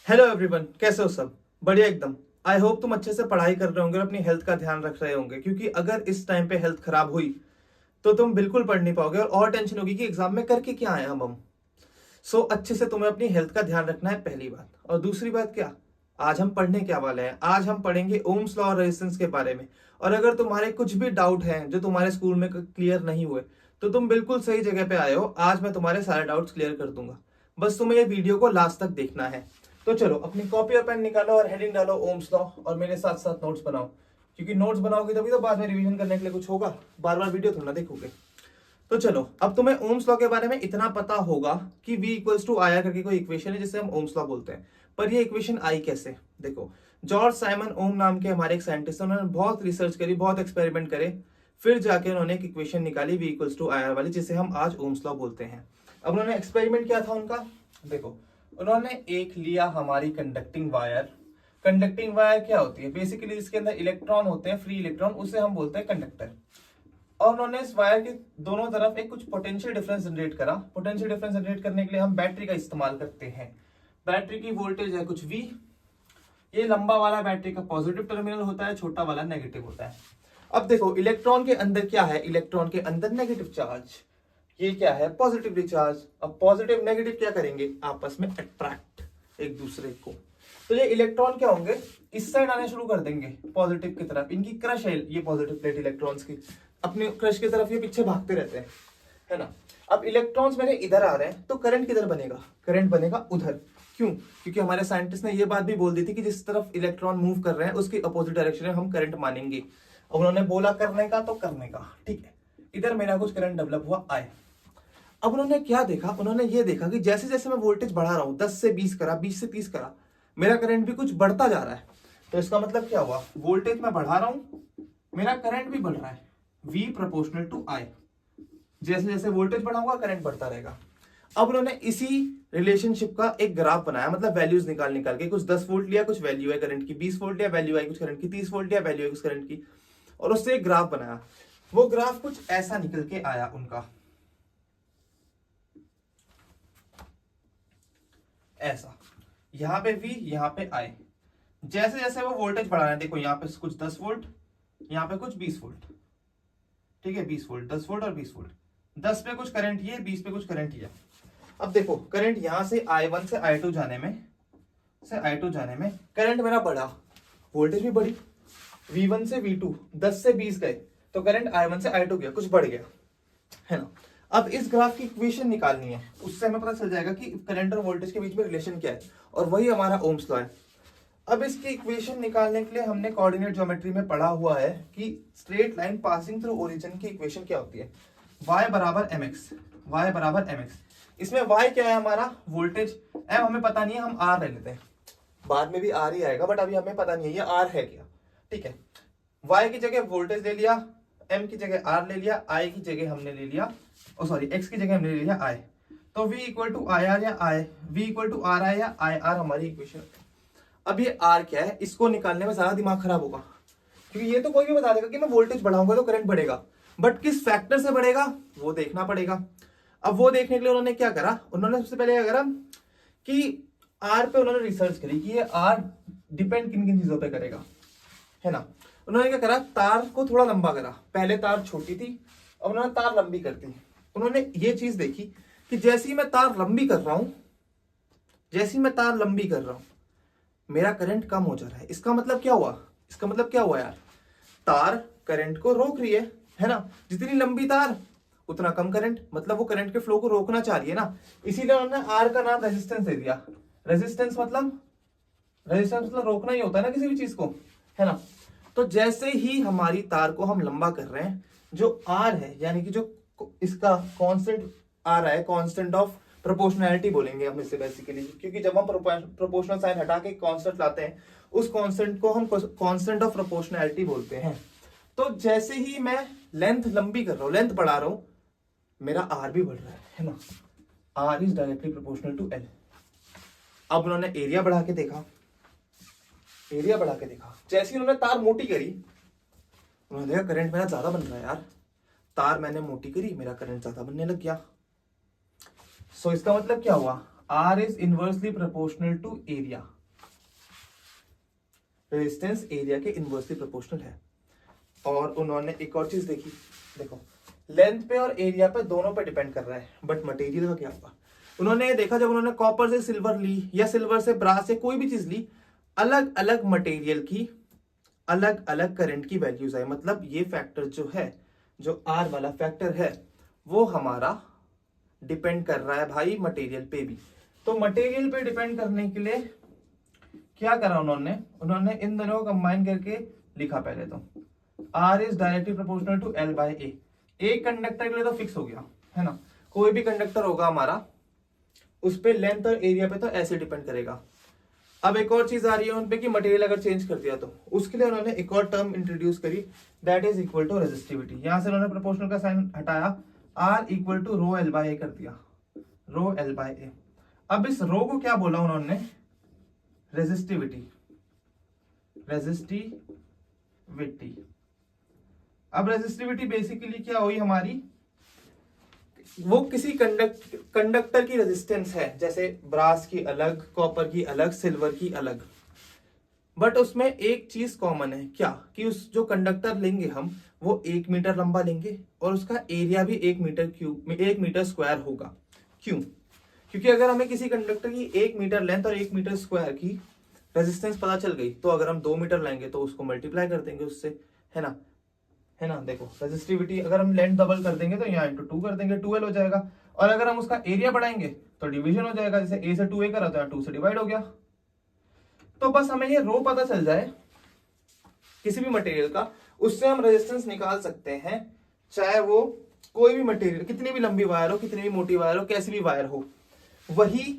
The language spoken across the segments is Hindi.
हेलो एवरीवन, कैसे हो सब? बढ़िया एकदम। आई होप तुम अच्छे से पढ़ाई कर रहे होंगे और अपनी हेल्थ का ध्यान रख रहे होंगे, क्योंकि अगर इस टाइम पे हेल्थ खराब हुई तो तुम बिल्कुल पढ़ नहीं पाओगे और टेंशन होगी कि एग्जाम में करके क्या आए हम। सो अच्छे से तुम्हें अपनी हेल्थ का ध्यान रखना है, पहली बात। और दूसरी बात क्या, आज हम पढ़ने क्या वाले हैं? आज हम पढ़ेंगे ओम्स लॉ और रेजिस्टेंस के बारे में। और अगर तुम्हारे कुछ भी डाउट हैं जो तुम्हारे स्कूल में क्लियर नहीं हुए, तो तुम बिल्कुल सही जगह पे आए हो। आज मैं तुम्हारे सारे डाउट्स क्लियर कर दूंगा, बस तुम्हें ये वीडियो को लास्ट तक देखना है। तो चलो अपनी कॉपी और पेन निकालो और हेडिंग डालो ओम्स लॉ, और मेरे साथ साथ नोट्स बनाओ, क्योंकि नोट्स बनाओगे तभी तो बाद में रिवीजन करने के लिए कुछ होगा। बार बार वीडियो थोड़ा ना देखोगे। तो चलो, अब तुम्हें ओम्स लॉ के बारे में इतना पता होगा कि V इक्वल्स टू आई करके कोई इक्वेशन है जिसे हम ओम्स लॉ बोलते हैं। पर ये इक्वेशन आई कैसे? देखो, जॉर्ज साइमन ओम नाम के हमारे एक साइंटिस्ट, उन्होंने बहुत रिसर्च करी, बहुत एक्सपेरिमेंट करे, फिर जाके उन्होंने एक इक्वेशन निकाली V इक्वल्स टू आई वाली, जिसे हम आज ओम्स लॉ बोलते हैं। अब उन्होंने एक्सपेरिमेंट किया था उनका, देखो, उन्होंने एक लिया हमारी कंडक्टिंग वायर। कंडक्टिंग वायर क्या होती है? बेसिकली जिसके अंदर इलेक्ट्रॉन होते हैं, फ्री इलेक्ट्रॉन, उसे हम बोलते हैं कंडक्टर। और उन्होंने इस वायर के दोनों तरफ एक कुछ पोटेंशियल डिफरेंस जनरेट करा। पोटेंशियल डिफरेंस जनरेट करने के लिए हम बैटरी का इस्तेमाल करते हैं। बैटरी की वोल्टेज है कुछ V। ये लंबा वाला बैटरी का पॉजिटिव टर्मिनल होता है, छोटा वाला नेगेटिव होता है। अब देखो, इलेक्ट्रॉन के अंदर क्या है? इलेक्ट्रॉन के अंदर नेगेटिव चार्ज। ये क्या है? Positively charge. अब पॉजिटिव नेगेटिव क्या करेंगे? आपस में अट्रैक्ट एक दूसरे को। तो ये इलेक्ट्रॉन क्या होंगे? इस साइड आने शुरू कर देंगे पॉजिटिव की तरफ। इनकी क्रश है ये पॉजिटिव प्लेट इलेक्ट्रॉन्स की, अपने क्रश की तरफ ये पीछे भागते रहते हैं, है ना। अब इलेक्ट्रॉन्स मेरे इधर आ रहे हैं, तो करंट किधर बनेगा? करंट बनेगा उधर। क्यों? क्योंकि हमारे साइंटिस्ट ने ये बात भी बोल दी थी कि जिस तरफ इलेक्ट्रॉन मूव कर रहे हैं उसकी अपोजिट डायरेक्शन में हम करंट मानेंगे। अब उन्होंने बोला करने का तो करने का, ठीक है। इधर मेरा कुछ करंट डेवलप हुआ, आए। अब उन्होंने क्या देखा? उन्होंने ये देखा कि जैसे जैसे मैं वोल्टेज बढ़ा रहा हूं, 10 से 20 करा, 20 से 30 करा, मेरा करंट भी कुछ बढ़ता जा रहा है। तो इसका मतलब क्या हुआ? वोल्टेज मैं बढ़ा रहा हूं, मेरा करंट भी बढ़ रहा है। V proportional to I। जैसे जैसे वोल्टेज बढ़ाऊंगा करंट बढ़ता रहेगा। अब उन्होंने इसी रिलेशनशिप का एक ग्राफ बनाया, मतलब वैल्यूज निकाल निकाल के, कुछ 10 वोल्ट लिया, कुछ वैल्यू है करंट की, 20 वोल्ट लिया, वैल्यू आई कुछ करंट की, 30 वोल्ट लिया, वैल्यू है कुछ करंट की, और उससे एक ग्राफ बनाया। वो ग्राफ कुछ ऐसा निकल के आया उनका, ऐसा। यहां पे V, यहां पे I। जैसे जैसे वो वोल्टेज बढ़ा रहे हैं, देखो यहां पे कुछ 10 वोल्ट, यहां पे कुछ 20 वोल्ट, ठीक है, 20 वोल्ट, 10 वोल्ट और 20 वोल्ट। 10 पे कुछ करंट ये, 20 पे कुछ करंट ये। अब देखो, करंट यहां से I1 से I2 जाने में करंट मेरा बढ़ा, वोल्टेज भी बढ़ी। V1 से V2, 10 से 20 गए, तो करंट I1 से I2 गया, कुछ बढ़ गया, है ना। अब इस ग्राफ की इक्वेशन निकालनी है, उससे हमें पता चल जाएगा कि करंट और वोल्टेज के बीच में रिलेशन क्या है, और वही हमारा ओम्स लॉ है। अब इसकी इक्वेशन निकालने के लिए हमने कोऑर्डिनेट ज्योमेट्री में पढ़ा हुआ है कि straight line passing through origin की इक्वेशन क्या होती है? y बराबर mx, y बराबर mx। इसमें y क्या है? हमारा वोल्टेज। m हमें पता नहीं है, हम r ले लेते हैं, बाद में भी r ही आएगा, बट अभी हमें पता नहीं है ये r है क्या, ठीक है। y की जगह वोल्टेज ले लिया, m की जगह r ले लिया, i की जगह हमने ले लिया, x की जगह हमने ले लिया i। तो v equal to I R या i, v equal to R I या आई आर हमारी इक्वेशन। अब ये R क्या है? इसको निकालने में ज्यादा दिमाग खराब होगा, क्योंकि ये तो कोई भी बता देगा कि मैं वोल्टेज बढ़ाऊंगा तो करंट बढ़ेगा, बट किस फैक्टर से बढ़ेगा वो देखना पड़ेगा। अब वो देखने के लिए उन्होंने क्या करा? उन्होंने सबसे पहले क्या करा कि R पे उन्होंने रिसर्च करी कि ये R डिपेंड किन किन चीजों पे करेगा, है ना। उन्होंने क्या करा? तार को थोड़ा लंबा करा। पहले तार छोटी थी, अब उन्होंने तार लंबी कर दी। उन्होंने ये चीज देखी कि जैसे ही मैं तार लंबी कर रहा हूं, मेरा करंट कम हो जा रहा है। इसका मतलब क्या हुआ? यार, तार करंट को रोक रही है ना। जितनी लंबी तार उतना कम करंट, मतलब वो करंट के फ्लो को रोकना चाह रही है ना। इसीलिए उन्होंने आर का नाम रेजिस्टेंस दे दिया। रेजिस्टेंस मतलब रोकना ही होता है ना किसी भी चीज को, है ना। तो जैसे ही हमारी तार को हम लंबा कर रहे हैं, जो आर है, यानी कि जो इसका कांस्टेंट आ रहा है, कांस्टेंट ऑफ प्रोपोर्शनैलिटी बोलेंगे हम इसे बेसिकली, क्योंकि जब हम प्रोपोर्शनल साइन हटा के कांस्टेंट लाते हैं, उस कांस्टेंट को हम कांस्टेंट ऑफ प्रोपोर्शनैलिटी बोलते हैं। तो जैसे ही मैं लेंथ लंबी कर रहा हूं, लेंथ बढ़ा रहा हूं, मेरा आर भी बढ़ रहा है ना। R is directly proportional to L. अब उन्होंने एरिया बढ़ा के देखा, जैसे ही उन्होंने तार मोटी करी, उन्होंने देखा करंट मेरा ज्यादा बन रहा है यार। तार मैंने मोटी करी, मेरा करंट ज्यादा बनने लग गया। सो इसका मतलब क्या हुआ? R is inversely proportional to area. Resistance area के इनवर्सली प्रोपोर्शनल है। और उन्होंने एक और चीज देखी, देखो लेंथ पे और एरिया पे दोनों पे डिपेंड कर रहा है, बट मटेरियल का क्या होगा। उन्होंने ये देखा, जब उन्होंने कॉपर से सिल्वर ली या सिल्वर से ब्रास या कोई भी चीज ली, अलग अलग मटेरियल की अलग अलग करंट की वैल्यूज आई। मतलब ये फैक्टर जो है, जो आर वाला फैक्टर है, वो हमारा डिपेंड कर रहा है भाई मटेरियल पे भी। तो मटेरियल पे डिपेंड करने के लिए क्या करा उन्होंने इन दोनों को कंबाइन करके लिखा। पहले तो R is directly proportional to L by A। एक कंडक्टर के लिए तो फिक्स हो गया है ना, कोई भी कंडक्टर होगा हमारा, उस पे लेंथ और एरिया पे तो ऐसे डिपेंड करेगा। अब एक और चीज आ रही है उनपे कि मटेरियल अगर चेंज कर दिया तो उसके लिए उन्होंने एक और टर्म इंट्रोड्यूस करी, that is equal to resistivity. यहां से उन्होंने प्रोपोर्शनल का साइन हटाया, R equal to rho L by A कर दिया, रो L बाय A। अब इस रो को क्या बोला उन्होंने, रेजिस्टिविटी, रेजिस्टिविटी। अब रेजिस्टिविटी बेसिकली क्या हुई हमारी, वो किसी कंडक्टर की रेजिस्टेंस है, जैसे ब्रास की अलग, कॉपर की अलग, सिल्वर की अलग, बट उसमें एक चीज कॉमन है, क्या कि उस जो कंडक्टर लेंगे हम वो 1 मीटर लंबा लेंगे और उसका एरिया भी 1 मीटर स्क्वायर होगा। क्यों? क्योंकि अगर हमें किसी कंडक्टर की 1 मीटर लेंथ और 1 मीटर स्क्वायर की रेजिस्टेंस पता चल गई, तो अगर हम 2 मीटर लाएंगे तो उसको मल्टीप्लाई कर देंगे उससे, है ना, है ना। देखो रेजिस्टिविटी अगर हम लेंथ डबल कर देंगे तो यहाँ इंटू 2 कर देंगे, 12 हो जाएगा। और अगर हम उसका एरिया बढ़ाएंगे तो डिवीजन हो जाएगा, जैसे a से 2a करा तो यहाँ 2 से डिवाइड हो गया। तो बस हमें ये रो पता चल जाए किसी भी मटेरियल का, उससे हम रेजिस्टेंस निकाल सकते हैं, चाहे वो कोई भी मटेरियल, कितनी भी लंबी वायर हो, कितनी भी मोटी वायर हो, कैसी भी वायर हो, वही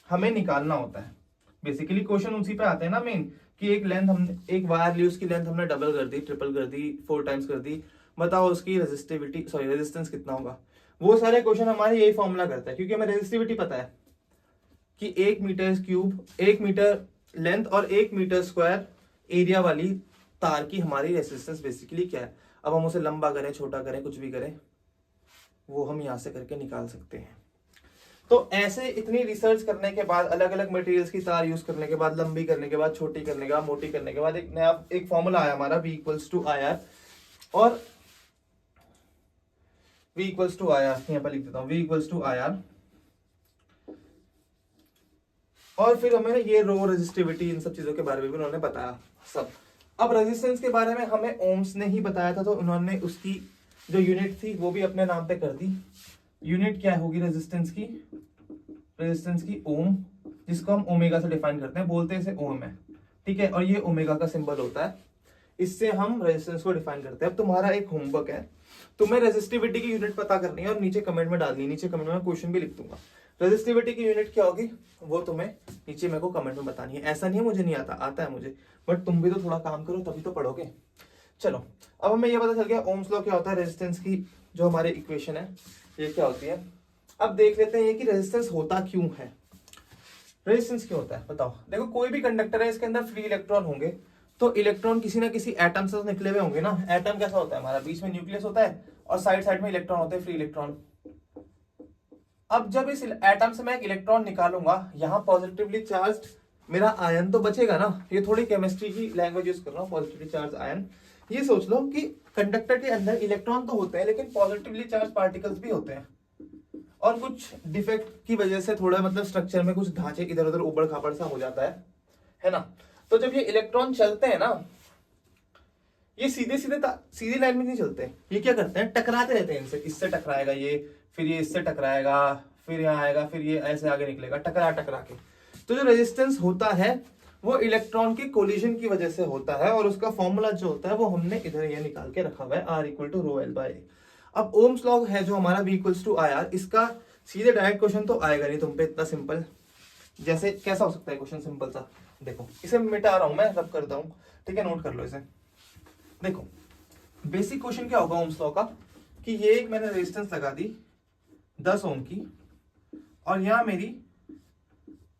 हमें निकालना होता है। बेसिकली क्वेश्चन उसी पे आते हैं ना मेन, कि एक लेंथ हमने, एक वायर ली, उसकी लेंथ हमने डबल कर दी, ट्रिपल कर दी, 4 टाइम्स कर दी, बताओ उसकी रेजिस्टेंस कितना होगा। वो सारे क्वेश्चन हमारे यही फॉर्मूला करता है, क्योंकि हमें रेजिस्टिविटी पता है कि 1 मीटर क्यूब, 1 मीटर लेंथ और 1 मीटर स्क्वायर एरिया वाली तार की हमारी रेजिस्टेंस बेसिकली क्या है। अब हम उसे लंबा करें, छोटा करें, कुछ भी करें, वो हम यहां से करके निकाल सकते हैं। तो ऐसे इतनी रिसर्च करने के बाद, अलग अलग मटेरियल्स की तार यूज करने के बाद, लंबी करने के बाद, छोटी करने के बाद, मोटी करने के बाद, एक नया एक फॉर्मूला आया हमारा V इक्वल्स टू IR। और V इक्वल्स टू IR यहाँ पर लिख देता हूँ, V इक्वल्स टू IR। और फिर हमें ये रो, रेजिस्टिविटी, इन सब चीजों के बारे में भी उन्होंने बताया सब। अब रेजिस्टेंस के बारे में हमें ओम्स ने ही बताया था, तो उन्होंने उसकी जो यूनिट थी वो भी अपने नाम पे कर दी। यूनिट क्या होगी रेजिस्टेंस की, रेजिस्टेंस की ओम, जिसको हम ओमेगा से डिफाइन करते हैं, बोलते हैं इसे ओम है, ठीक है। और ये ओमेगा का सिंबल होता है, इससे हम रेजिस्टेंस को डिफाइन करते हैं। अब तुम्हारा एक होमवर्क है, तुम्हें रेजिस्टिविटी की यूनिट पता करनी है और नीचे कमेंट में डालनी है, नीचे कमेंट में क्वेश्चन भी लिख दूंगा। रेजिस्टिविटी की यूनिट क्या होगी वो तुम्हें नीचे मेरे को कमेंट में बतानी है। ऐसा नहीं है मुझे नहीं आता, आता है मुझे, बट तुम भी तो थोड़ा काम करो तभी तो पढ़ोगे। चलो अब हमें ये पता चल गया ओम्स लॉ क्या होता है, रेजिस्टेंस की जो हमारी इक्वेशन है ये क्या होती है। अब देख लेते हैं ये कि रेजिस्टेंस होता क्यों है। रेजिस्टेंस क्यों होता है बताओ। देखो कोई भी कंडक्टर है, इसके अंदर फ्री इलेक्ट्रॉन होंगे, तो इलेक्ट्रॉन किसी ना किसी एटम से निकले हुए होंगे ना। एटम कैसा होता है हमारा, बीच में न्यूक्लियस होता है और साइड साइड में इलेक्ट्रॉन होते हैं, फ्री इलेक्ट्रॉन। अब जब इस एटम से मैं एक इलेक्ट्रॉन निकालूंगा, यहाँ पॉजिटिवली चार्ज मेरा आयन तो बचेगा ना। ये थोड़ी केमिस्ट्री की लैंग्वेज यूज कर रहा हूँ, पॉजिटिवली चार्ज आयन। ये सोच लो कि कंडक्टर के अंदर इलेक्ट्रॉन तो होते हैं, लेकिन पॉजिटिवली चार्ज पार्टिकल्स भी होते हैं, और कुछ डिफेक्ट की वजह से थोड़ा मतलब स्ट्रक्चर में कुछ ढांचे इधर उधर उबड़ खाबड़ सा हो जाता है ना। तो जब ये इलेक्ट्रॉन चलते हैं ना, ये सीधे सीधी लाइन में नहीं चलते, ये क्या करते हैं, टकराते रहते हैं इनसे। इससे टकराएगा ये, फिर ये इससे टकराएगा, फिर यहाँ आएगा, फिर ये ऐसे आगे निकलेगा, टकरा टकरा के। तो जो रेजिस्टेंस होता है वो इलेक्ट्रॉन के कोलिजन की वजह से होता है, और उसका फॉर्मूला जो होता है वो हमने इधर ये निकाल के रखा हुआ है, R equal to rho L by A। अब ओम्स लॉ है जो हमारा V इक्वल्स टू IR, इसका सीधे डायरेक्ट क्वेश्चन तो आएगा नहीं तुम पे इतना सिंपल। जैसे कैसा हो सकता है क्वेश्चन सिंपल सा, देखो इसे मिटा रहा हूं मैं, रब करता हूं, ठीक है, नोट कर लो इसे। देखो बेसिक क्वेश्चन क्या होगा ओम्स लॉ का, कि ये एक मैंने रेजिस्टेंस लगा दी 10 ओम की, और यहाँ मेरी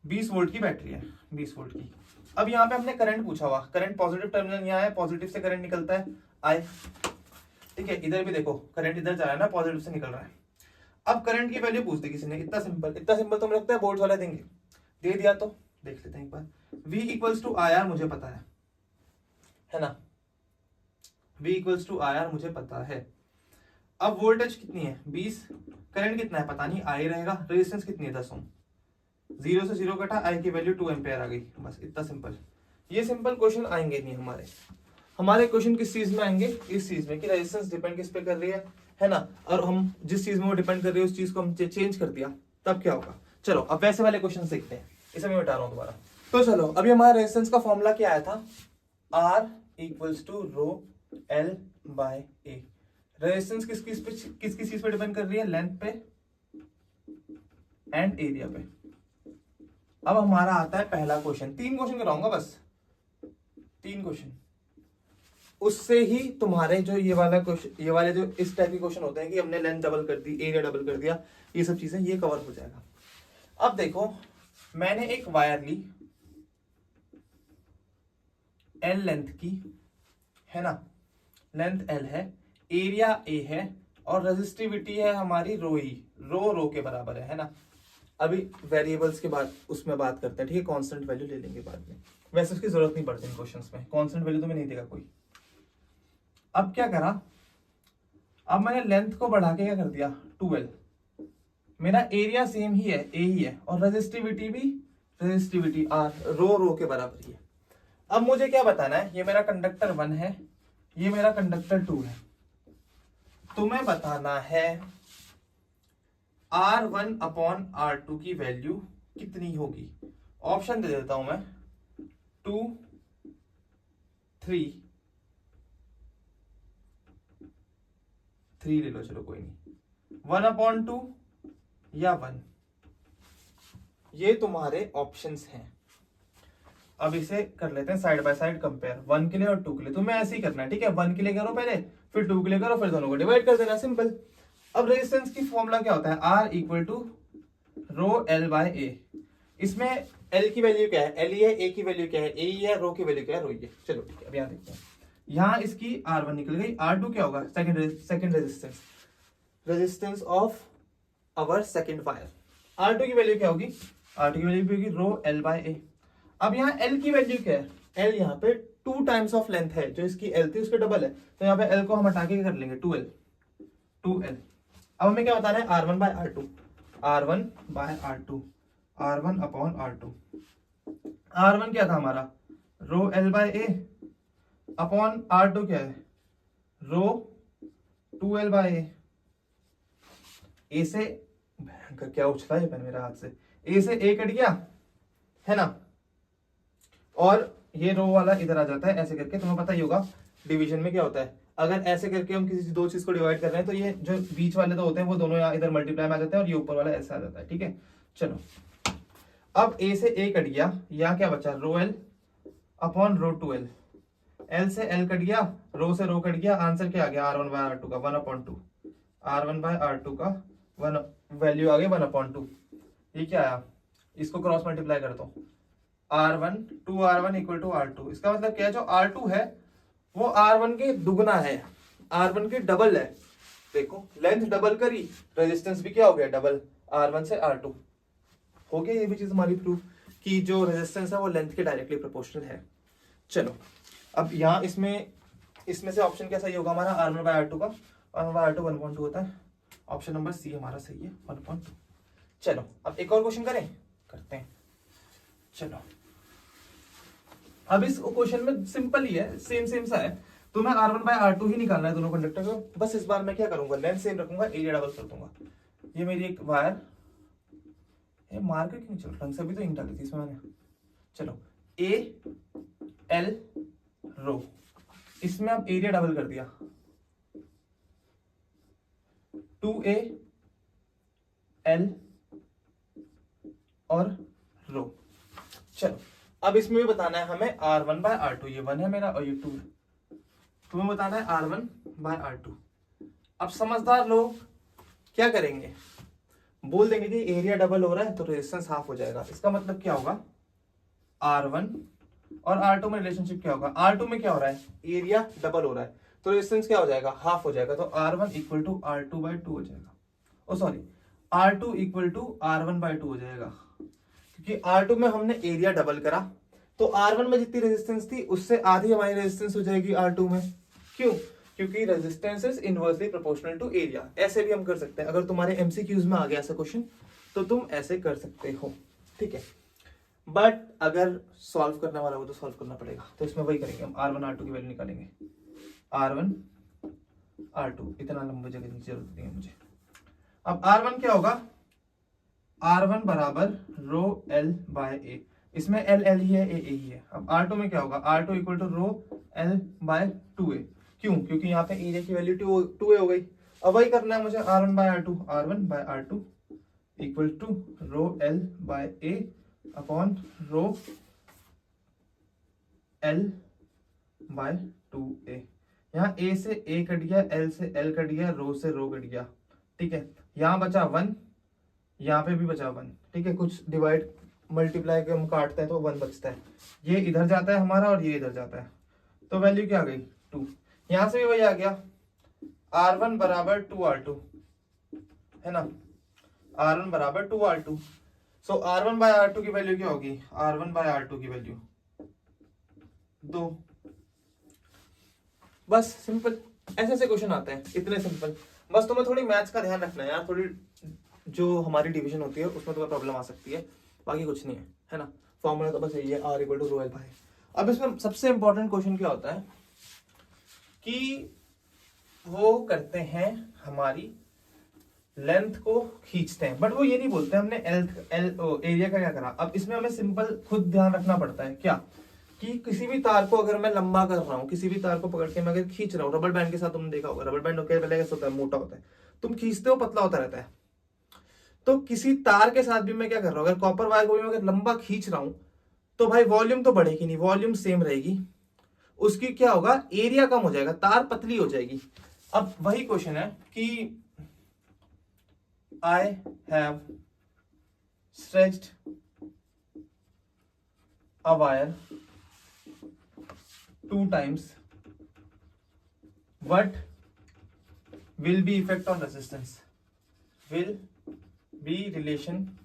20 वोल्ट की बैटरी है, 20 वोल्ट की। अब यहाँ पे हमने करंट पूछा हुआ, करंट पॉजिटिव टर्मिनल यहाँ है, पॉजिटिव से करंट निकलता है I, ठीक है। इधर भी देखो करंट इधर जा रहा है ना, पॉजिटिव से निकल रहा है। अब करंट की वैल्यू पूछ दी किसी ने, इतना सिंपल तो मुझे लगता है बोर्ड वाले देंगे, दे दिया तो देख लेते हैं एक बार। V इक्वल्स टू IR मुझे पता है, है ना। V इक्वल्स टू IR मुझे पता है। अब वोल्टेज कितनी है 20, करंट कितना है पता नहीं, I रहेगा, रेजिस्टेंस कितनी है 10 ओम, 0 से 0 कटा, I की वैल्यू 2 एम्पेयर आ गई, बस इतना सिंपल। ये सिंपल क्वेश्चन आएंगे नहीं हमारे क्वेश्चन किस चीज में आएंगे, इस चीज में कि रेजिस्टेंस डिपेंड किस पे कर रही है ना, और हम जिस चीज में वो डिपेंड कर रही है उस चीज को हम चेंज कर दिया तब क्या होगा। चलो अब वैसे वाले क्वेश्चन देखते हैं, इसे मैं बता रहा हूँ दोबारा। तो चलो अभी हमारा रेजिस्टेंस का फॉर्मूला क्या आया था, R equals to rho L by A। Resistance किस चीज पे डिपेंड कर रही है, लेंथ पे एंड एरिया पे। अब हमारा आता है पहला क्वेश्चन, 3 क्वेश्चन कराऊंगा बस, 3 क्वेश्चन, उससे ही तुम्हारे जो ये वाला क्वेश्चन, ये वाले जो इस टाइप के क्वेश्चन होते हैं कि हमने लेंथ डबल कर दी, एरिया डबल कर दिया, ये सब चीजें ये कवर हो जाएगा। अब देखो मैंने एक वायर ली L लेंथ की, है ना, लेंथ L है, एरिया A है और रेजिस्टिविटी है हमारी रो ई, रो के बराबर है ना। अभी वेरिएबल्स के बाद उसमें बात करते हैं, ठीक है, कांस्टेंट वैल्यू ले लेंगे बाद में, वैसे उसकी जरूरत नहीं पड़ती इन क्वेश्चंस में, कांस्टेंट वैल्यू तो मैं नहीं देगा कोई। अब क्या करा, अब मैंने लेंथ को बढ़ा के क्या कर दिया 12, मेरा एरिया सेम ही है, ए ही है, और रेजिस्टिविटी भी रेजिस्टिविटी R, रो के बराबर ही है। अब मुझे क्या बताना है, ये मेरा कंडक्टर 1 है, ये मेरा कंडक्टर 2 है, तुम्हें बताना है R1 अपॉन R2 की वैल्यू कितनी होगी। ऑप्शन दे देता हूं मैं, 2, 3 ले लो, चलो कोई नहीं, 1/2 या 1, ये तुम्हारे ऑप्शंस हैं। अब इसे कर लेते हैं साइड बाय साइड कंपेयर, 1 के लिए और 2 के लिए। तुम्हें ऐसे ही करना है, ठीक है, 1 के लिए करो पहले, फिर 2 के लिए करो, फिर दोनों को डिवाइड कर देना, सिंपल। अब रेजिस्टेंस की फॉर्मूला क्या होता है, R equal to rho L by A। इसमें L की वैल्यू क्या है, L ही है, A की वैल्यू क्या है, A ही है, रो की वैल्यू क्या है, रो ही है। चलो ठीक है, अब यहाँ देखते हैं, यहाँ इसकी R1 निकल गई, R2 क्या होगा, second resistance of our second wire. R2 की वैल्यू क्या होगी, R2 की वैल्यू होगी रो L बाय A। अब यहाँ L की वैल्यू क्या है, L यहाँ पे 2 टाइम्स ऑफ लेंथ है, जो इसकी L थी उसके डबल है, तो यहाँ पे L को हम हटा के कर लेंगे 2L। अब हमें क्या बताना है, R1 by R2, R1 by R2, R1 upon R2। R1 क्या था हमारा, rho L by A upon R2 क्या है, रो 2L बाय A। ए से क्या उछला है पेन मेरा हाथ से, ए से ए कट गया, है ना, और ये रो वाला इधर आ जाता है, ऐसे करके तुम्हें पता ही होगा डिवीजन में क्या होता है, अगर ऐसे करके हम किसी दो चीज को डिवाइड कर रहे हैं तो ये जो बीच वाले तो होते हैं वो दोनों यहाँ इधर मल्टीप्लाई में आ जाते हैं और ये ऊपर वाला ऐसा आ जाता है, ठीक है। चलो अब ए से ए कट गया, यहाँ क्या बचा, रो L upon rho 2L, L से L कट गया, रो से रो कट गया, आंसर क्या आ गया, R1 बाय R2 का 1/2, R1 बाय R2 का 1 वैल्यू आ गई 1/2। ये क्या आया, इसको क्रॉस मल्टीप्लाई कर दो, R1 2R1 equal to R2। इसका मतलब क्या है, जो R2 है वो R1 के दुगना है, R1 के डबल है। देखो लेंथ डबल करी, रेजिस्टेंस भी क्या हो गया डबल, R1 से R2 हो गया। ये भी चीज हमारी प्रूफ कि जो रेजिस्टेंस है वो लेंथ के डायरेक्टली प्रोपोर्शनल है। चलो अब यहाँ इसमें से ऑप्शन क्या सही होगा हमारा, R1 बाय R2 का, R1 बाय R2 1/2 होता है, ऑप्शन नंबर सी हमारा सही है, 1/2। चलो अब एक और क्वेश्चन करते हैं। चलो अब इस क्वेश्चन में सिंपल ही है, सेम सा है, तुम्हें R1 बाय R2 ही निकालना है दोनों कंडक्टर को। बस इस बार मैं क्या करूंगा, लेंथ सेम रखूंगा, एरिया डबल कर दूंगा। ये मेरी एक वायर, ये मार्कर क्यों चल रहा है, सभी तो इंक डाली थी इसमें मैंने। चलो A L रो, इसमें अब एरिया डबल कर दिया, 2A L और रो। चलो अब इसमें भी बताना है हमें R1 बाय R2, ये 1 है मेरा और ये 2 है, तुम्हें बताना है R1 बाय R2। अब समझदार लोग क्या करेंगे, बोल देंगे कि एरिया डबल हो रहा है तो रेजिस्टेंस हाफ हो जाएगा। इसका मतलब क्या होगा, R1 और R2 में रिलेशनशिप क्या होगा, R2 में क्या हो रहा है, एरिया डबल हो रहा है तो रेजिस्टेंस क्या हो जाएगा, हाफ हो जाएगा। तो R1 equal to R2 bye 2 हो जाएगा, oh sorry R2 equal to R1 by 2 हो जाएगा, क्योंकि R2 में हमने एरिया डबल करा, तो R1 में जितनी रेजिस्टेंस थी उससे आधी हमारी रेजिस्टेंस हो जाएगी R2 में। क्यों? क्योंकि resistance is inversely proportional to area. ऐसे भी हम कर सकते हैं, अगर तुम्हारे MCQs में आ गया ऐसा क्वेश्चन तो तुम ऐसे कर सकते हो, ठीक है। बट अगर सॉल्व करने वाला हो तो सॉल्व करना पड़ेगा, तो इसमें वही करेंगे हम, R1 R2 की वैल्यू निकालेंगे। R1 R2, इतना लंबा जगह की जरूरत नहीं है मुझे। अब R1 क्या होगा? R1 बराबर रो L बाय ए, इसमें L L ही है, A A ही है। अब R2 में क्या होगा? R2 equal to rho L by 2A। क्यों? क्योंकि यहाँ पे एरिया की वैल्यू 2A हो गई। अब वही करना है मुझे, R1 by R2, R1 by R2 equal to rho L by A upon rho L by 2A। यहाँ A से A कट गया, L से L कट गया, रो से रो कट गया, ठीक है। यहाँ बचा 1, यहाँ पे भी बचा 1, ठीक है। कुछ डिवाइड मल्टीप्लाई के हम काटते हैं तो 1 बचता है, ये इधर जाता है हमारा और ये इधर जाता है, तो वैल्यू क्या आ गई? 2। यहाँ से भी वही आ गया, R1 बराबर 2R2, है ना, R1 बराबर 2R2। So R1 by R2 की वैल्यू क्या होगी? R1 बाय R2 की वैल्यू 2। बस सिंपल, ऐसे ऐसे क्वेश्चन आते हैं, इतने सिंपल। बस तुम्हें थोड़ी मैथ्स का ध्यान रखना है यार, थोड़ी जो हमारी डिवीजन होती है उसमें तुम्हें प्रॉब्लम आ सकती है, बाकी कुछ नहीं है ना। फॉर्मूला तो बस यही है, R equal to rho L by. अब इसमें सबसे इंपॉर्टेंट क्वेश्चन क्या होता है कि वो करते हैं हमारी लेंथ को खींचते हैं, बट वो ये नहीं बोलते हमने एरिया का क्या करा। अब इसमें हमें सिंपल खुद ध्यान रखना पड़ता है क्या, कि किसी भी तार को अगर मैं लंबा कर रहा हूँ, किसी भी तार को पकड़ के मैं अगर खींच रहा हूँ, रबर बैंड के साथ तुमने देखा होगा, रबर बैंड होकर पहले कैसा होता है? मोटा होता है, तुम खींचते हो पतला होता रहता है। तो किसी तार के साथ भी मैं क्या कर रहा हूँ, अगर कॉपर वायर को भी मैं अगर लंबा खींच रहा हूं तो भाई वॉल्यूम तो बढ़ेगी नहीं, वॉल्यूम सेम रहेगी, उसकी क्या होगा? एरिया कम हो जाएगा, तार पतली हो जाएगी। अब वही क्वेश्चन है कि I have stretched a wire 2 times, what will be effect on resistance? Will be relation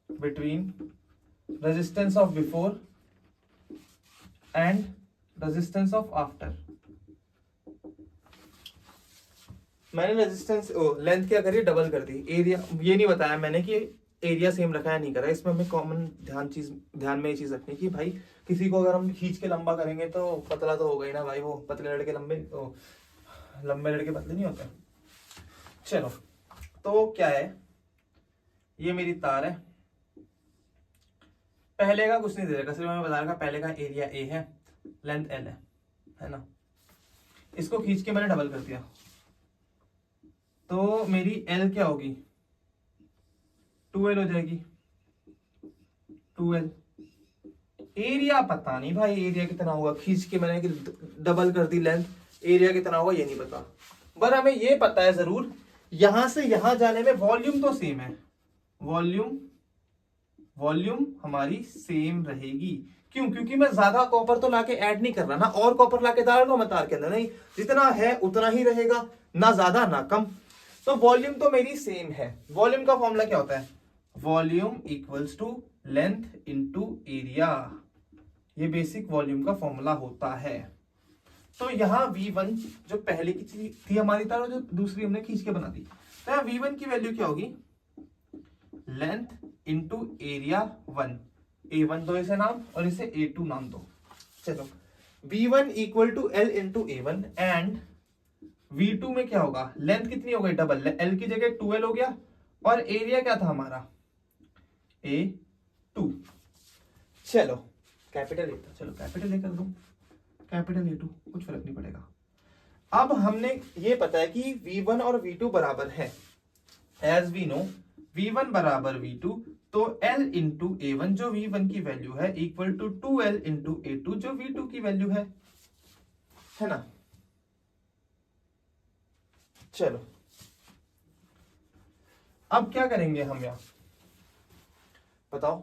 between resistance of before and resistance of after। मैंने रेजिस्टेंस लेंथ क्या करी? डबल कर दी। एरिया ये नहीं बताया मैंने कि एरिया सेम रखा है नहीं करा। इसमें हमें कॉमन ध्यान में ये चीज रखनी कि भाई किसी को अगर हम खींच के लंबा करेंगे तो पतला तो होगा ही ना भाई, वो पतले लड़के लंबे, लंबे लड़के पतले नहीं होते। चलो, तो क्या है, ये मेरी तार है, पहले का कुछ नहीं दे रखा, सिर्फ मैं बता रहा पहले का एरिया A है, लेंथ L है ना। इसको खींच के मैंने डबल कर दिया तो मेरी L क्या होगी? 2L हो जाएगी, 2L। एरिया पता नहीं भाई, एरिया कितना होगा, खींच के मैंने डबल कर दी लेंथ, एरिया कितना होगा ये नहीं पता। पर हमें ये पता है जरूर, यहां से यहां जाने में वॉल्यूम तो सेम है, वॉल्यूम हमारी सेम रहेगी। क्यों? क्योंकि मैं ज्यादा कॉपर तो लाके ऐड नहीं कर रहा ना, और कॉपर लाके डाल रहा हूं मैं तार के अंदर, नहीं, जितना है उतना ही रहेगा, ना ज्यादा ना कम। तो वॉल्यूम तो मेरी सेम है। वॉल्यूम का फॉर्मूला क्या होता है? Volume equals to length into area, ये बेसिक वॉल्यूम का फॉर्मूला होता है। तो यहाँ V1 जो पहले की थी हमारी तार, जो दूसरी हमने खींच के बना दी, तो यहाँ V1 की वैल्यू क्या होगी? लेंथ इनटू एरिया 1, A1 दो इसे नाम और इसे A2 नाम दो। चलो, V1 equal to L into A1 and V2 में क्या होगा? लेंथ कितनी हो गई? डबल, L की जगह 2L हो गया, और एरिया क्या था हमारा? A2। चलो कैपिटल A था, चलो कैपिटल A कर दो, कैपिटल A2, कुछ फर्क नहीं पड़ेगा। अब हमने ये पता है कि V1 और V2 बराबर है, एज वी नो V1 बराबर V2, तो L इंटू A1 जो V1 की वैल्यू है equal to 2L into A2 जो V2 की वैल्यू है ना। चलो, अब क्या करेंगे हम यहां बताओ।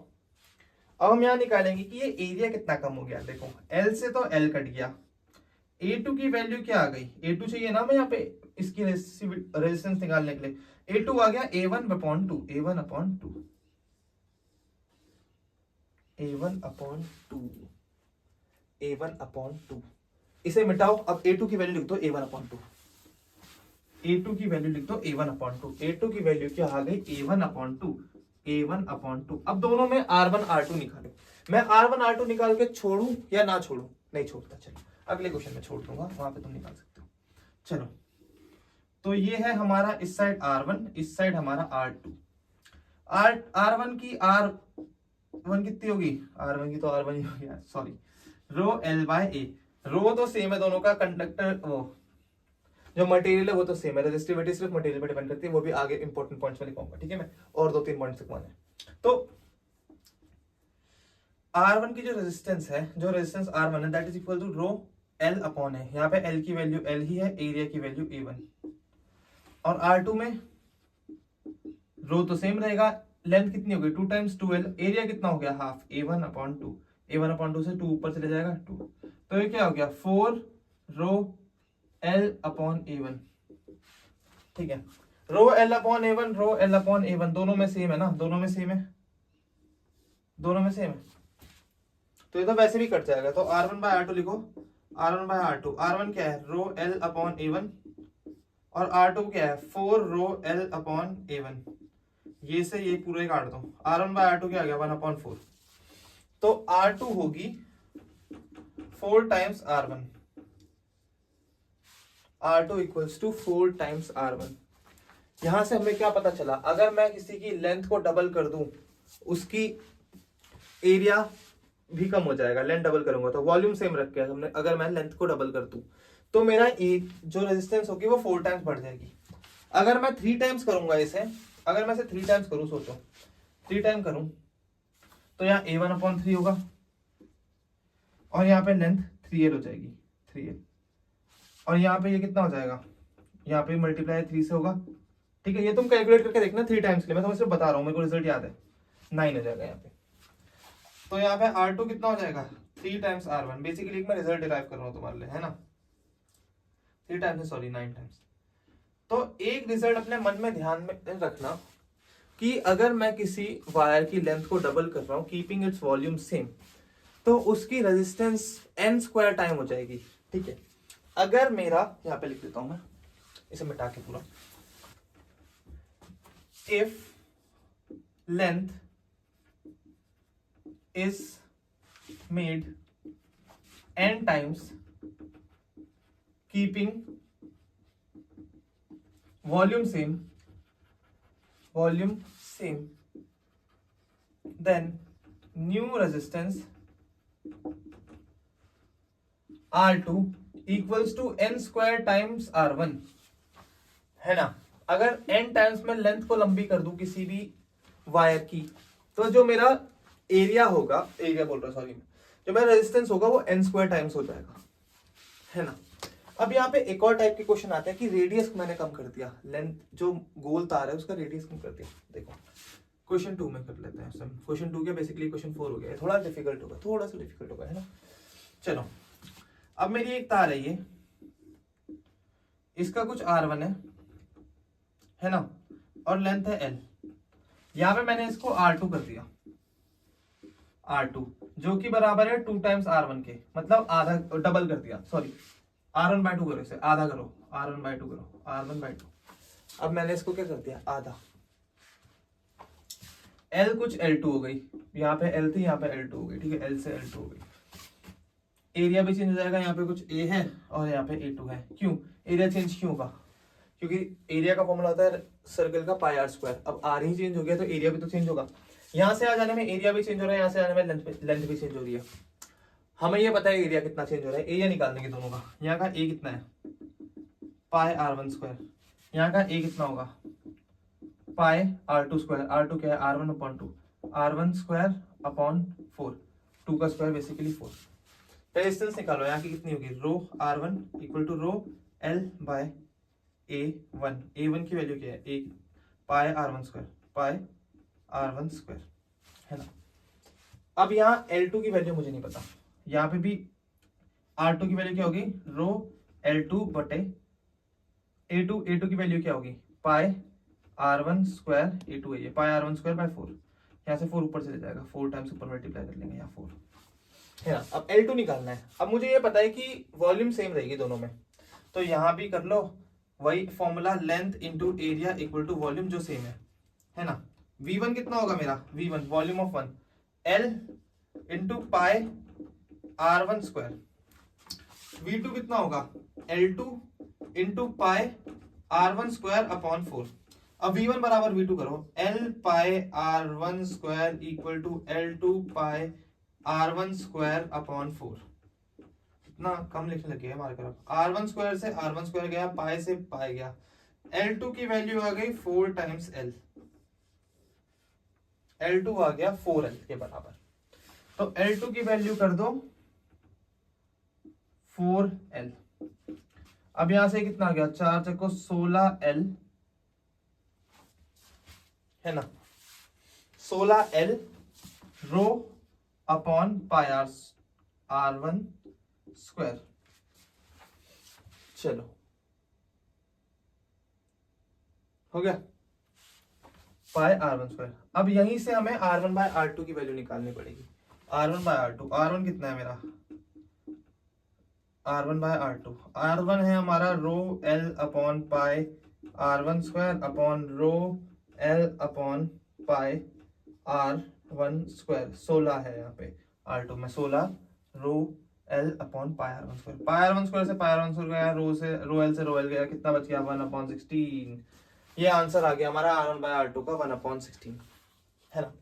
अब हम यहां निकालेंगे कि ये एरिया कितना कम हो गया। देखो, L से तो L कट गया, A2 की वैल्यू क्या आ गई? A2 चाहिए ना मैं यहाँ पे इसकी रेजिस्टेंस निकालने के लिए, A2 आ गया A1 upon 2, A1 upon 2। A1/2, A1/2, इसे मिटाओ। अब A2 की वैल्यू लिख दो A1/2, A2 की वैल्यू लिख दो A1/2, A2 की वैल्यू क्या आ गई A1/2, A1/2। अब दोनों में R1 R2 निकालो। मैं R1 R2 निकाल के छोड़ू या ना छोड़ू? नहीं छोड़ता, चलो अगले क्वेश्चन में छोड़ दूंगा, वहां पे तुम निकाल सकते हो। चलो, तो ये है हमारा इस साइड R1, इस साइड हमारा R2। R1 की R1 कितनी होगी? R1 की तो R1 ही होगी यार, सॉरी। रो L/A, रो तो सेम है दोनों का, कंडक्टर वो जो मटेरियल है वो तो सेम है, रेजिस्टिविटी सिर्फ मटेरियल पे डिपेंड करती है, वो भी आगे इंपॉर्टेंट पॉइंट्स में लिखूंगा, ठीक है। मैं और 2-3 पॉइंट्स लिखवाने हैं। तो R1 की जो रेजिस्टेंस है, जो रेजिस्टेंस R1 है, that is equal to rho L/A। यहाँ पे L की वैल्यू L ही है, एरिया की वैल्यू A1, और R2 में रो तो सेम रहेगा, लेंथ कितनी हो गई 2 × 2L, एरिया कितना हो गया हाफ, A1/2, A1/2 से 2 ऊपर चले जाएगा 2, तो ये क्या हो गया 4 रो L/A1, ठीक है। रो L/A1, रो L/A1 दोनों में सेम है ना, दोनों में सेम है, दोनों में सेम है, तो ये तो वैसे भी कट जाएगा। तो R1/R2 लिखो, R1/R2, R1 क्या है रो L/A1, और R2 क्या है 4 रो L/A1, ये से ये पूरे काट दो, R1/R2 क्या आ गया 1/4, तो R2 होगी 4 times R1, R2 equals to 4 times R1। यहां से हमें क्या पता चला, अगर मैं किसी की लेंथ को डबल कर दूं, उसकी एरिया भी कम हो जाएगा। लेंथ डबल करूंगा तो वॉल्यूम सेम रख के हमने, अगर मैं लेंथ को डबल कर दूं तो मेरा जो रेजिस्टेंस होगी वो 4 टाइम्स बढ़ जाएगी। अगर मैं 3 टाइम्स करूंगा इसे, अगर मैं इसे 3 टाइम्स करूं, सोचो 3 टाइम करूं, तो यहाँ A1/3 होगा, और यहाँ पे लेंथ 3L हो जाएगी, 3L, और यहाँ पे ये कितना हो जाएगा, यहाँ पे मल्टीप्लाई 3 से होगा, ठीक है। ये तुम कैलकुलेट करके देखना 3 टाइम्स के लिए, मैं तुम्हें सिर्फ बता रहा हूँ, मेरे को रिजल्ट याद है, 9 हो जाएगा यहाँ पे। तो यहाँ पे R2 कितना हो जाएगा 3 टाइम्स R1, बेसिकली मैं रिजल्ट डिराइव कर रहा हूँ तुम्हारे लिए, है ना, 3 टाइम्स, सॉरी 9 टाइम्स। तो एक रिजल्ट अपने मन में ध्यान में रखना कि अगर मैं किसी वायर की लेंथ को डबल कर रहा हूँ, कीपिंग इट्स वॉल्यूम सेम, तो उसकी रेजिस्टेंस n² टाइम हो जाएगी, ठीक है। अगर मेरा, यहाँ पे लिख देता हूं मैं, इसे मिटा के पूरा, if length is made n times keeping volume same, then new resistance R2 equals to n² times R1, है ना। अगर n टाइम्स में लेंथ को लंबी कर दूं किसी भी वायर की, तो जो मेरा एरिया होगा, एरिया बोल रहा सॉरी, जो मेरा रेजिस्टेंस होगा वो n² टाइम्स हो जाएगा, है ना। अब यहाँ पे एक और टाइप के क्वेश्चन आते हैं कि रेडियस मैंने कम कर दिया, लेंथ जो गोल तार है उसका रेडियस कम कर दिया। देखो क्वेश्चन 2 में कर लेते हैं सब, क्वेश्चन 2 के बेसिकली क्वेश्चन 4 हो गया, थोड़ा डिफिकल्ट होगा, थोड़ा सा डिफिकल्ट होगा, है ना। चलो, अब मेरी एक तार है ये, इसका कुछ R1 है ना, और लेंथ है L। यहाँ पे मैंने इसको R2 कर दिया, R2 जो कि बराबर है 2 टाइम्स R1 के, मतलब आधा, डबल कर दिया, सॉरी R1/2 करो, इसे आधा करो, R1/2 करो, R1/2। अब मैंने इसको क्या कर दिया, आधा, L कुछ L2 हो गई, यहाँ पे L थी, यहाँ पे L2 हो गई, ठीक है, L से L2 हो गई। एरिया भी चेंज हो जाएगा, यहाँ पे कुछ A है और यहाँ पे A2 है। क्यों एरिया चेंज क्यों होगा? क्योंकि एरिया का फॉर्मूला होता है सर्कल का πr²। अब r ही चेंज हो गया तो एरिया भी तो चेंज होगा। यहाँ से आ जाने में एरिया भी चेंज हो रहा है, यहाँ से आने में लेंथ भी चेंज हो रही है। हमें ये पता है एरिया कितना चेंज हो रहा है, एरिया निकालने के दोनों का। यहाँ का a कितना है πr1², यहाँ का a कितना होगा πr2²। r2 क्या है r1/2, r1²/4, 2 का स्क्वायर बेसिकली 4। रेजिस्टेंस निकालो, यहाँ की कितनी होगी, रो R1 equal to row L/A1। A1 की वैल्यू क्या है, एक πr1², है ना। अब यहाँ L2 की वैल्यू मुझे नहीं पता, यहाँ पे भी R2 की वैल्यू क्या होगी, रो L2/A2। A2 की वैल्यू क्या होगी, πr1² A2 है ये, πr1²/4। यहाँ से 4 ऊपर चले जाएगा, 4 टाइम्स ऊपर मल्टीप्लाई कर लेंगे, यहाँ 4 है ना। अब L2 निकालना है। अब मुझे ये पता है कि वॉल्यूम सेम रहेगी दोनों में, तो यहाँ भी कर लो वही formula, length into area equal to volume जो सेम है ना। V1 कितना होगा मेरा, V1 volume of 1 L into pi R1 square. V2 कितना होगा, L2 into pi R1 square upon 4। अब V1 बराबर V2 करो, L pi R1 square equal to L2 pi R1 square upon 4। इतना कम लिखने लगे हमारे तरफ, R1 स्क्वायर से R1 स्क्वायर गया, पाई से पाई गया, L2 की वैल्यू आ गई 4 टाइम्स L, L2 आ गया 4L के बराबर। तो L2 की वैल्यू कर दो 4L। अब यहां से कितना आ गया, 4 चको 16L है ना, 16L rho upon pi R1 square. चलो हो गया पाई R1 स्क्वायर। अब यहीं से हमें R1 बाय R2 की वैल्यू निकालनी पड़ेगी। R1 बाय R2, R1 कितना है मेरा, R1 बाय R2, R1 है हमारा rho L upon pi R1 square upon rho L upon pi R1 square. 16 है यहाँ पे R2 में, 16 rho L upon pi R1 square. Pi R1 square से पाई R1 स्क्वायर गया, रो L से रो L गया, कितना बच गया 1/16। ये आंसर आ गया हमारा R1 बाय R2 का 1/16 है ना।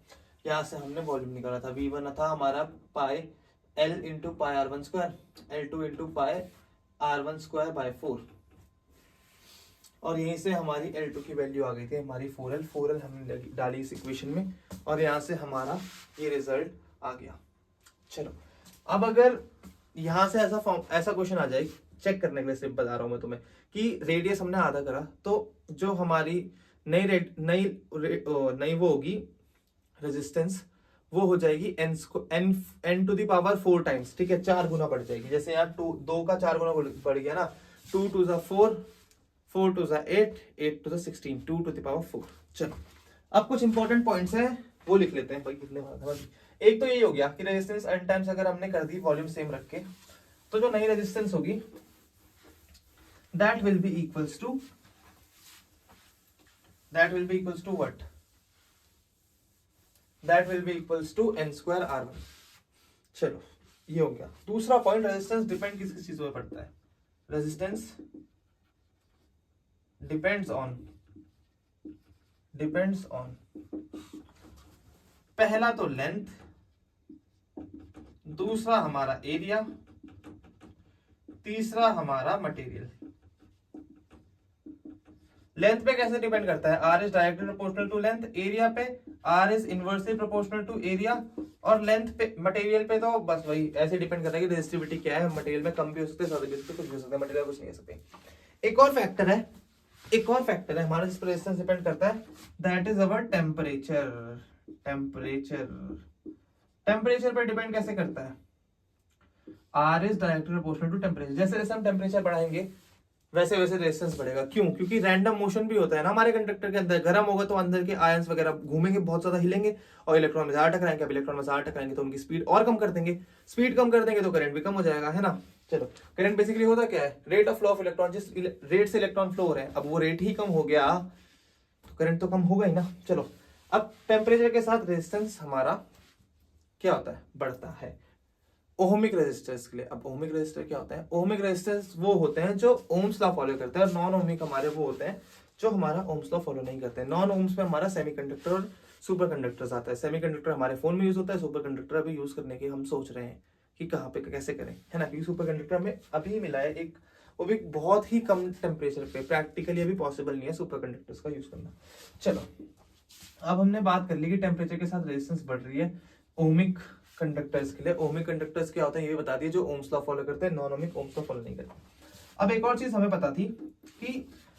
यहाँ से हमने वॉल्यूम निकाला था, V1 था हमारा पाई L into pi R1 square, L2 into pi R1 square by 4, और यहीं से हमारी L2 की वैल्यू आ गई थी हमारी 4L हमने डाली इस इक्वेशन में, और यहाँ से हमारा ये रिजल्ट आ गया। चलो अब अगर यहाँ से ऐसा क्वेश्चन आ जाए, चेक करने के लिए सिर्फ बता रहा हूँ मैं तुम्हें कि रेडियस हमने आधा करा, तो जो हमारी नई वो होगी रेजिस्टेंस, वो हो जाएगी n to the power 4 times, ठीक है, 4 गुना बढ़ जाएगी। जैसे यहाँ 2 का 4 गुना बढ़ गया ना, 2 टू ज़ा 4, 4 टू ज़ा 8, 8 टू ज़ा 16, 2 टू द पावर 4। चलो अब कुछ इंपॉर्टेंट पॉइंट्स हैं वो लिख लेते हैं भाई, कितने मार्क्स है। एक तो यही हो गया कि रेजिस्टेंस n टाइम्स अगर हमने कर दी वॉल्यूम सेम रख के, तो जो नई रेजिस्टेंस होगी that will be equals to what, that will be equals to n square R1। चलो ये हो गया। दूसरा पॉइंट, रेजिस्टेंस डिपेंड किस किस चीज पे पड़ता है, रेजिस्टेंस डिपेंड्स ऑन पहला तो लेंथ, दूसरा हमारा एरिया, तीसरा हमारा मटेरियल। लेंथ पे कैसे डिपेंड करता है, R is directly proportional to length, area पे R is inversely proportional to area, और लेंथ पे मटेरियल पे तो बस वही ऐसे डिपेंड करता है कि रेजिस्टिविटी क्या है, मटेरियल में कम भी हो सकते हैं, ज्यादा भी हो सकते हैं, कुछ भी हो सकता है, मटेरियल कुछ नहीं हो सकते। एक और फैक्टर है हमारा जिस पर रेजिस्टेंस डिपेंड करता है, that is our temperature. Temperature पे डिपेंड कैसे करता है, R is directly proportional to temperature. जैसे जैसे हम टेम्परेचर बढ़ाएंगे वैसे वैसे रेजिस्टेंस बढ़ेगा। क्यों? क्योंकि रैंडम मोशन भी होता है ना हमारे कंडक्टर के अंदर, गर्म होगा तो अंदर के आयंस वगैरह घूमेंगे, बहुत ज्यादा हिलेंगे, और इलेक्ट्रॉन में ज्यादा टकराएंगे। अब इलेक्ट्रॉन में ज्यादा टकराएंगे तो उनकी स्पीड और कम कर देंगे, स्पीड कम कर देंगे तो करंट भी कम हो जाएगा, है ना। चलो करंट बेसिकली होता क्या है, rate of flow of electron, जिस रेट से इलेक्ट्रॉन फ्लो हो रहे हैं, अब वो रेट ही कम हो गया तो करंट तो कम होगा ही ना। चलो अब टेम्परेचर के साथ रेजिस्टेंस हमारा क्या होता है, बढ़ता है। ओहमिक रेजिस्टर्स के लिए, अब ओहमिक रेजिस्टर क्या होता है, ओहमिक रेजिस्टर्स वो होते हैं जो ओम्स लॉ फॉलो करते हैं, और नॉन ओहमिक हमारे वो होते हैं जो हमारा ओम्स लॉ फॉलो नहीं करते हैं। नॉन ओम्स में हमारा सेमीकंडक्टर और सुपर कंडक्टर्स आता है। सेमीकंडक्टर हमारे फोन में यूज होता है, सुपर कंडक्टर अभी यूज करने की हम सोच रहे हैं कि कहाँ पे कैसे करें, है ना, क्योंकि सुपर कंडक्टर में अभी मिला है एक, वो भी बहुत ही कम टेम्परेचर पे, प्रैक्टिकली अभी पॉसिबल नहीं है सुपर कंडक्टर्स का यूज करना। चलो अब हमने बात कर ली कि टेम्परेचर के साथ रेजिस्टेंस बढ़ रही है ओमिक कंडक्टर्स के लिए। ओमिक कंडक्टर्स क्या होते हैं ये बता दिए, जो ओम्स लॉ फॉलो करते हैं, non ohmic Ohm's law follow नहीं करते। अब एक और चीज हमें पता थी कि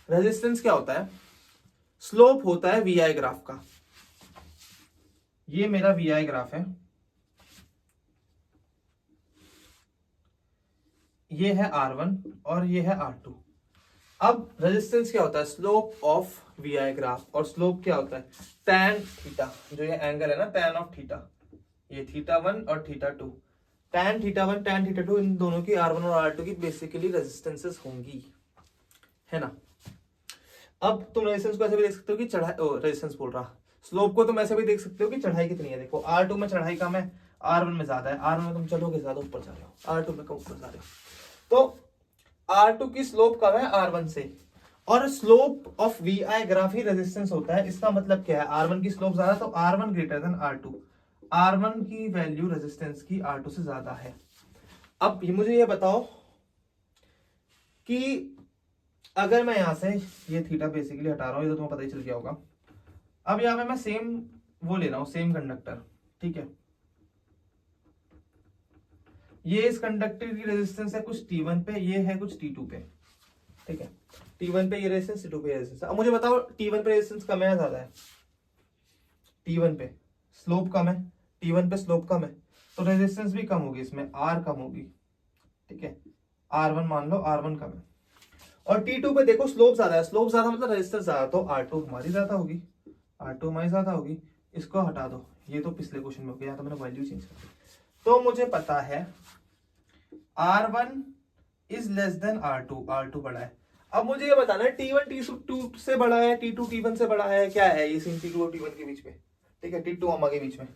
रेजिस्टेंस क्या होता है, स्लोप होता है वी आई ग्राफ का। ये मेरा वी आई ग्राफ है, ये है R1 और ये है R2। अब रेजिस्टेंस क्या होता है, slope of V I graph, और स्लोप क्या होता है, tan थीटा, जो ये एंगल है ना tan ऑफ थीटा, ये θ1 और θ2, tan θ1 tan θ2 इन दोनों की R1 और R2 की बेसिकली रेजिस्टेंसेस होंगी, है ना। अब तुम रेजिस्टेंस को ऐसे भी देख सकते हो कि चढ़ाई, रेजिस्टेंस बोल रहा, स्लोप को तुम ऐसे भी देख सकते हो कि चढ़ाई कितनी है। देखो R2 में चढ़ाई कम है, R1 में ज्यादा है, R1 में तुम चलोगे ज्यादा ऊपर जा रहे हो, R2 में कम ऊपर जा रहे हो, तो R2 की स्लोप कम है R1 से, और slope of V I graph ही रेजिस्टेंस होता है। इसका मतलब क्या है, R1 की स्लोप ज्यादा तो R1 greater than R2, R1 की वैल्यू रेजिस्टेंस की R2 से ज्यादा है। अब मुझे ये बताओ कि अगर मैं यहां से ये थीटा बेसिकली हटा रहा हूं, ये तो तुम्हें पता ही चल गया होगा। अब यहां पे मैं सेम वो ले रहा हूं, सेम कंडक्टर, ठीक है, ये इस कंडक्टर की रेजिस्टेंस है कुछ T1 पे, ये है कुछ T2 पे, ठीक है, T1 पे ये रेजिस्टेंस, T2 पे ये रेजिस्टेंस। अब मुझे बताओ T1 पे रेजिस्टेंस कम है या ज्यादा है, T1 पे स्लोप कम है, T1 पे स्लोप कम है, तो रेजिस्टेंस भी कम होगी, इसमें R कम होगी, ठीक है, R1 मान लो R1 कम है। और T2 पे देखो स्लोप ज्यादा है, स्लोप ज्यादा मतलब रेजिस्टेंस ज्यादा, तो R2 हमारी ज्यादा होगी, R2 हमारी ज्यादा होगी। इसको हटा दो, ये तो पिछले क्वेश्चन में हो गया, तो मैंने वैल्यू चेंज कर दी। तो मुझे पता है R1 is less than R2, R2 बड़ा है। अब मुझे ये बताना है T1 T2 से बड़ा है, T2 T1 से बड़ा है, क्या है ये सीन T2 और T1 के बीच में, ठीक है, T2 के बीच में।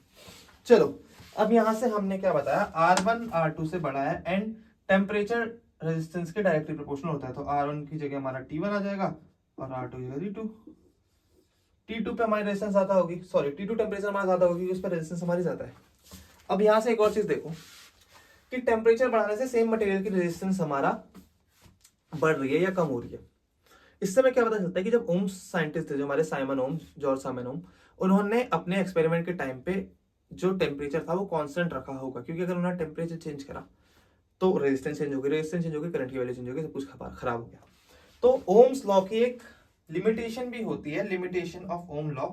चलो अब यहां से हमने क्या बताया, R1 R2 से बड़ा है एंड टेम्परेचर रेजिस्टेंस के डायरेक्टली प्रोपोर्शनल होता है, तो R1 की जगह हमारा T1 आ जाएगा और R2 की जगह T2। T2 पे हमारी रेजिस्टेंस ज्यादा होगी, सॉरी T2 टेम्परेचर हमारा ज्यादा होगी, उस पर रेजिस्टेंस हमारी ज्यादा है। अब यहां से एक और चीज देखो कि टेम्परेचर बढ़ाने से सेम मटेरियल की रेजिस्टेंस हमारा बढ़ रही है या कम हो रही है। इससे हमें क्या पता चलता है कि जब ओम्स साइंटिस्ट थे, जो हमारे साइमन ओम, जॉर्ज साइमन ओम, उन्होंने अपने एक्सपेरिमेंट के टाइम पे जो टेम्परेचर था वो कांस्टेंट रखा होगा, क्योंकि अगर उन्होंने टेम्परेचर चेंज करा तो रेजिस्टेंस चेंज होगी, रेजिस्टेंस चेंज होगी, करंट की वैल्यू चेंज होगी, सब कुछ खराब हो गया। तो ओम्स लॉ की एक लिमिटेशन भी होती है, limitation of ohm law,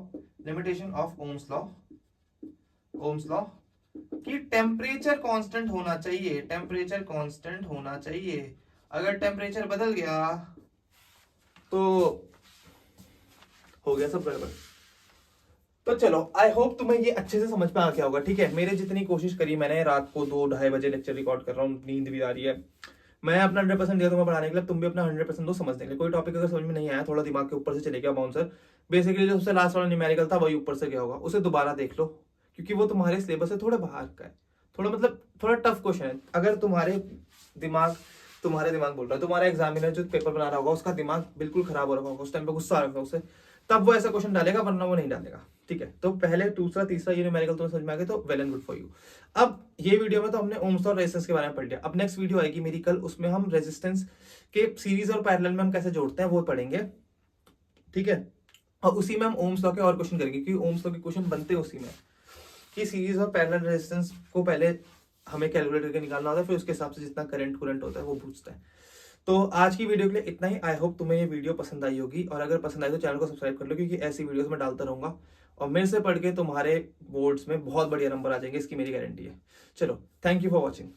limitation of ohm's law, ohm's law कि टेम्परेचर कांस्टेंट होना चाहिए, टेम्परेचर कांस्टेंट होना चाहिए। अगर टेम्परेचर बदल गया तो हो गया सब गड़बड़। तो चलो आई होप तुम्हें ये अच्छे से समझ में आ गया होगा, ठीक है। मेरे जितनी कोशिश करी मैंने, रात को 2-2:30 बजे लेक्चर रिकॉर्ड कर रहा हूँ, नींद भी आ रही है, मैं अपना 100% दिया तुम्हें पढ़ाने के लिए, तुम भी अपना 100% दो समझने के लिए। कोई टॉपिक अगर समझ में नहीं आया, थोड़ा दिमाग के ऊपर से चले गया बाउंसर, बेसिकली जो सबसे लास्ट वाला न्यूमेरिकल था वही ऊपर से गया होगा, उसे दोबारा देख लो, क्योंकि वो तुम्हारे सिलेबस से थोड़ा बाहर का है, थोड़ा मतलब थोड़ा टफ क्वेश्चन है। अगर तुम्हारे दिमाग बोल रहा है, तुम्हारा एग्जामिनर जो पेपर बना रहा होगा उसका दिमाग बिल्कुल खराब हो रहा होगा, उस टाइम पे गुस्सा आ रहा होगा उसे, तब वो ऐसा क्वेश्चन डालेगा, वरना वो नहीं डालेगा, ठीक है। तो पहले दूसरा तीसरा ये न्यूमेरिकल तुम्हें समझ में आ गया तो well and good for you. अब ये वीडियो में तो हमने ओम्स और रेजिस्टेंस के बारे में पढ़ लिया। अब नेक्स्ट वीडियो आएगी मेरी कल, उसमें हम रेजिस्टेंस के सीरीज और पैरेलल में हम कैसे जोड़ते हैं वो पढ़ेंगे, ठीक है। और उसी में हम ओम्स लॉ के और क्वेश्चन करेंगे, क्योंकि ओम्स लॉ के क्वेश्चन बनते हैं उसी में, कि सीरीज और पैरेलल रेजिस्टेंस को पहले हमें कैलकुलेट करके निकालना होता है, फिर उसके हिसाब से जितना करंट होता है वो पूछता है। तो आज की वीडियो के लिए इतना ही। आई होप तुम्हें ये वीडियो पसंद आई होगी, और अगर पसंद आई तो चैनल को सब्सक्राइब कर लो, क्योंकि ऐसी वीडियोस मैं डालता रहूंगा और मेरे से पढ़ के तुम्हारे बोर्ड्स में बहुत बढ़िया नंबर आ जाएंगे, इसकी मेरी गारंटी है। चलो, थैंक यू फॉर वॉचिंग।